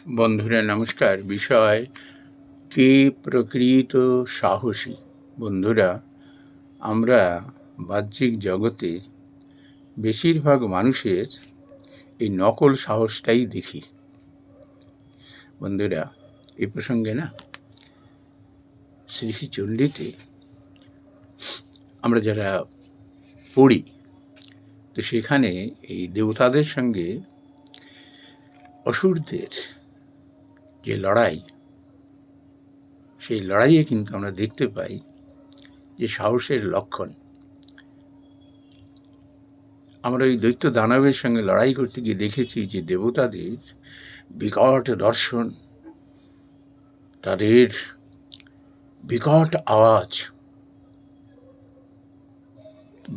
বন্ধুরা নমস্কার। বিষয় কে প্রকৃত সাহসী। বন্ধুরা, আমরা বাহ্যিক জগতে বেশিরভাগ মানুষের এই নকল সাহসটাই দেখি। বন্ধুরা, এই প্রসঙ্গে না শ্রী শ্রী চণ্ডীতে আমরা যারা পড়ি, তো সেখানে এই দেবতাদের সঙ্গে অসুরদের যে লড়াই, সেই লড়াইয়ে কিন্তু আমরা দেখতে পাই যে সাহসের লক্ষণ। আমরা ওই দৈত্য দানবের সঙ্গে লড়াই করতে গিয়ে দেখেছি যে দেবতাদের বিকট দর্শন, তাদের বিকট আওয়াজ,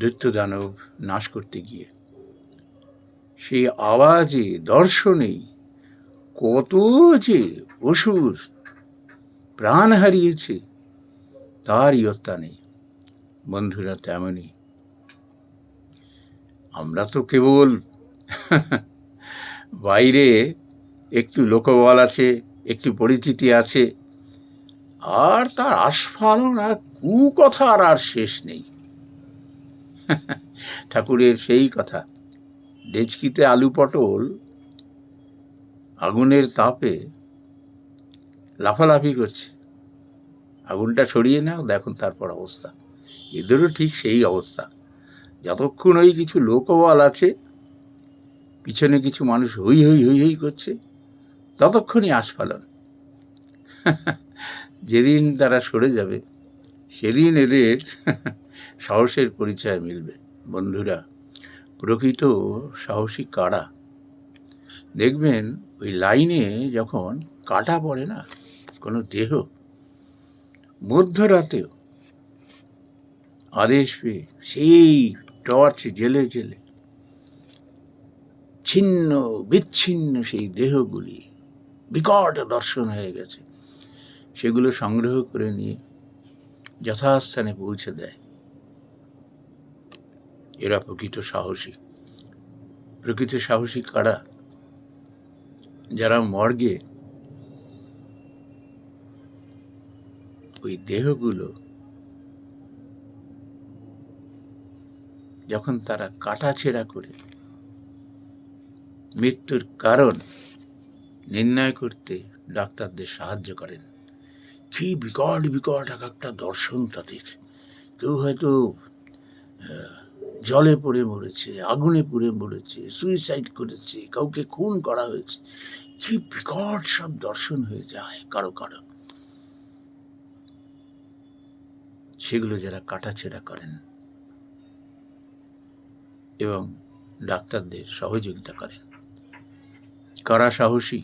দৈত্য দানব নাশ করতে গিয়ে সেই আওয়াজে, দর্শনেই কত যে অসুর প্রাণ হারিয়েছে তার ইয়ত্তা নেই। বন্ধুরা, তেমনই আমরা তো কেবল বাইরে একটু লোকবল আছে, একটু পরিচিতি আছে, আর তার আস্ফালন আর কুকথার আর শেষ নেই। ঠাকুরের সেই কথা, ডেচকিতে আলু পটল আগুনের তাপে লাফালাফি করছে, আগুনটা সরিয়ে নাও, দেখুন তারপর অবস্থা। এদেরও ঠিক সেই অবস্থা। যতক্ষণ ওই কিছু লোকবল আছে, পিছনে কিছু মানুষ হই হই হই হই করছে, ততক্ষণই আস্ফালন। যেদিন তারা সরে যাবে, সেদিন এদের সাহসের পরিচয় মিলবে। বন্ধুরা, প্রকৃত সাহসী কারা? দেখবেন ওই লাইনে যখন কাটা পড়ে না কোনো দেহ, মধ্যরাতেও আদেশ পেয়ে সেই টর্চ জেলে জেলে ছিন্ন বিচ্ছিন্ন সেই দেহগুলি বিকট দর্শন হয়ে গেছে, সেগুলো সংগ্রহ করে নিয়ে যথাস্থানে পৌঁছে দেয়। এরা প্রকৃত সাহসী। প্রকৃত সাহসী কারা? যারা মর্গে ওই দেহগুলো যখন তারা কাটাছেঁড়া করে মৃত্যুর কারণ নির্ণয় করতে ডাক্তারদের সাহায্য করেন। কি বিকট বিকট এক একটা দর্শন তাদের। কেউ হয়তো জলে পড়ে মরেছে, আগুনে পুড়ে মরেছে, সুইসাইড করেছে, কাউকে খুন করা হয়েছে। কি বিকট সব দর্শন হয়ে যায় কারো কারো। সেগুলো যারা কাটাছেঁড়া করেন এবং ডাক্তারদের সহযোগিতা করেন। কারা সাহসী?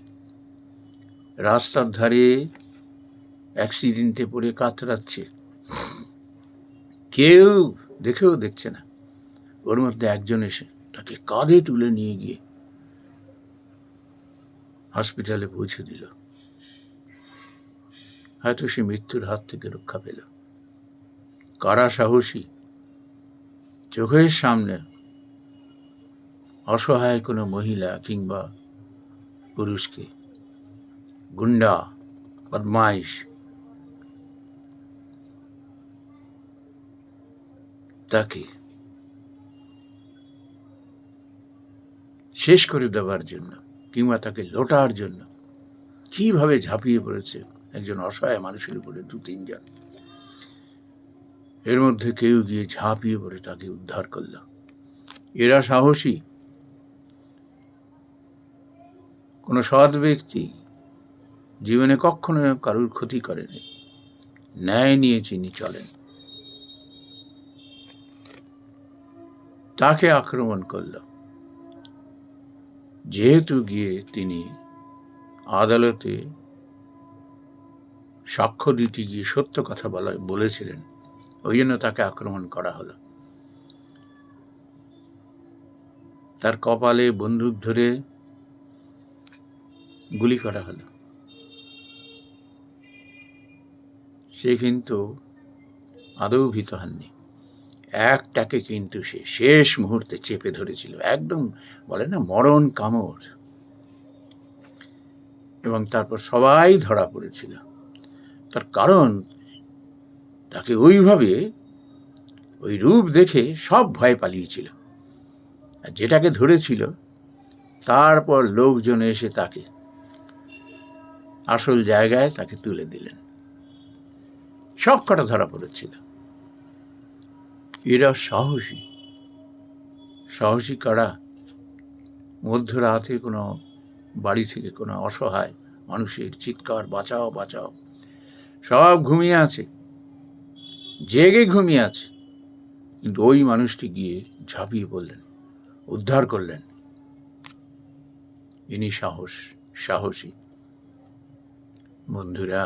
রাস্তার ধারে অ্যাক্সিডেন্টে পড়ে কাতরাচ্ছে, কেউ দেখেও দেখছে না, ওর মধ্যে একজন এসে তাকে কাঁধে তুলে নিয়ে গিয়ে হসপিটালে পৌঁছে দিল। হয়তো সে মৃত্যুর হাত থেকে রক্ষা পেল। কারা সাহসী? চোখের সামনে অসহায় কোনো মহিলা কিংবা পুরুষকে গুন্ডা বদমাইশ তাকে শেষ করে দেওয়ার জন্য কিংবা তাকে লোটার জন্য কিভাবে ঝাঁপিয়ে পড়েছে একজন অসহায় মানুষের উপরে দু তিনজন। এর মধ্যে কেউ গিয়ে ঝাঁপিয়ে পড়ে তাকে উদ্ধার করল। এরা সাহসী। কোনো সৎ ব্যক্তি জীবনে কখনো কারুর ক্ষতি করেনি, ন্যায় নিয়ে যিনি চলেন, তাকে আক্রমণ করল। যেহেতু গিয়ে তিনি আদালতে সাক্ষ্য দিতে গিয়ে সত্য কথা বলেছিলেন, ওই জন্য তাকে আক্রমণ করা হলো। তার কপালে বন্দুক ধরে গুলি করা হলো। সে কিন্তু আদৌ ভীত হননি। একটাকে কিন্তু সে শেষ মুহূর্তে চেপে ধরেছিল, একদম বলে না মরণ কামড়। এবং তারপর সবাই ধরা পড়েছিল। তার কারণ তাকে ওইভাবে ওই রূপ দেখে সব ভয় পালিয়েছিল, আর যেটাকে ধরেছিল তারপর লোকজন এসে তাকে আসল জায়গায় তাকে তুলে দিলেন। সব কটা ধরা পড়েছিল। এরা সাহসী সাহসী কারা? মধ্যরাতে কোনো বাড়ি থেকে কোনো অসহায় মানুষের চিৎকার, বাঁচাও বাঁচাও, সব ঘুমিয়ে আছে, জেগে ঘুমিয়ে আছে, কিন্তু ওই মানুষটি গিয়ে ঝাঁপিয়ে পড়লেন, উদ্ধার করলেন। ইনি সাহসী। বন্ধুরা,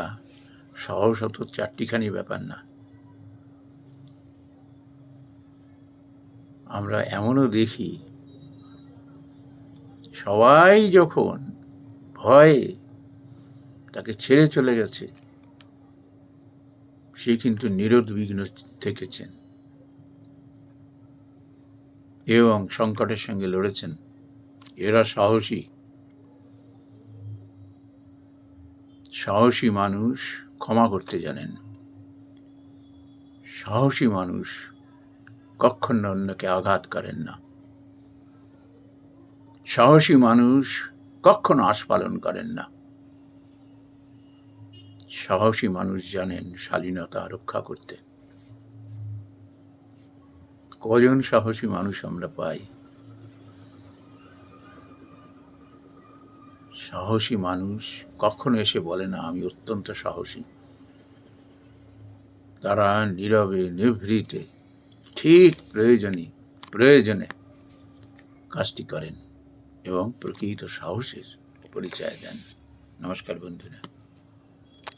সাহস অত চারটিখানি ব্যাপার না। আমরা এমনও দেখি, সবাই যখন ভয়ে তাকে ছেড়ে চলে গেছে, সে কিন্তু নিরুদ্বিগ্ন থেকেছেন এবং সংকটের সঙ্গে লড়েছেন। এরা সাহসী মানুষ ক্ষমা করতে জানেন। সাহসী মানুষ কখনো অন্যকে আঘাত করেন না। সাহসী মানুষ কখনো আস্ফালন করেন না। সাহসী মানুষ জানেন শালীনতা রক্ষা করতে। কজন সাহসী মানুষ আমরা পাই? সাহসী মানুষ কখনো এসে বলে না আমি অত্যন্ত সাহসী। তারা নীরবে নিভৃতে ঠিক প্রয়োজনে কাজটি করেন এবং প্রকৃত সাহসের পরিচয় দেন। নমস্কার বন্ধুরা।